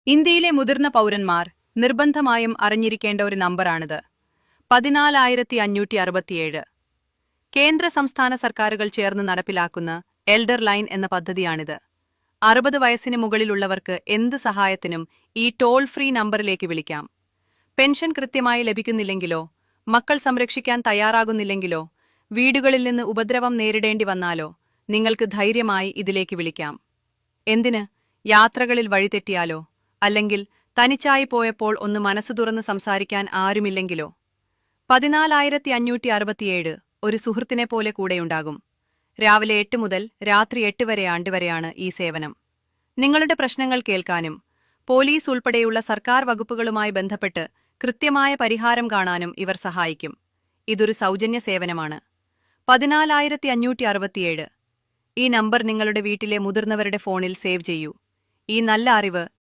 ഇന്ത്യയിലെ മുതിർന്ന പൗരന്മാർ നിർബന്ധമായും അറിഞ്ഞിരിക്കേണ്ട ഒരു നമ്പറാണിത്. 14567. കേന്ദ്ര സംസ്ഥാന സർക്കാരുകൾ ചേർന്ന് നടപ്പിലാക്കുന്ന എൽഡർ ലൈൻ എന്ന പദ്ധതിയാണിത്. 60 വയസ്സിന് മുകളിലുള്ളവർക്ക് എന്ത് സഹായത്തിനും ഈ ടോൾ ഫ്രീ നമ്പറിലേക്ക് വിളിക്കാം. പെൻഷൻ കൃത്യമായി ലഭിക്കുന്നില്ലെങ്കിലോ, മക്കൾ സംരക്ഷിക്കാൻ തയ്യാറാകുന്നില്ലെങ്കിലോ, വീടുകളിൽ നിന്ന് ഉപദ്രവം നേരിടേണ്ടി വന്നാലോ നിങ്ങൾക്ക് ധൈര്യമായി ഇതിലേക്ക് വിളിക്കാം. എന്തിന്? യാത്രകളിൽ വഴിതെറ്റിയാലോ, അല്ലെങ്കിൽ തനിച്ചായി പോയപ്പോൾ ഒന്ന് മനസ്സ് തുറന്ന് സംസാരിക്കാൻ ആരുമില്ലെങ്കിലോ. 14567 ഒരു സുഹൃത്തിനെ പോലെ കൂടെയുണ്ടാകും. രാവിലെ 8 മുതൽ രാത്രി 8 വരെയാണ് ഈ സേവനം. നിങ്ങളുടെ പ്രശ്നങ്ങൾ കേൾക്കാനും പോലീസ് ഉൾപ്പെടെയുള്ള സർക്കാർ വകുപ്പുകളുമായി ബന്ധപ്പെട്ട് കൃത്യമായ പരിഹാരം കാണാനും ഇവർ സഹായിക്കും. ഇതൊരു സൗജന്യ സേവനമാണ്. 14567. ഈ നമ്പർ നിങ്ങളുടെ വീട്ടിലെ മുതിർന്നവരുടെ ഫോണിൽ സേവ് ചെയ്യൂ. ഈ നല്ല അറിവ്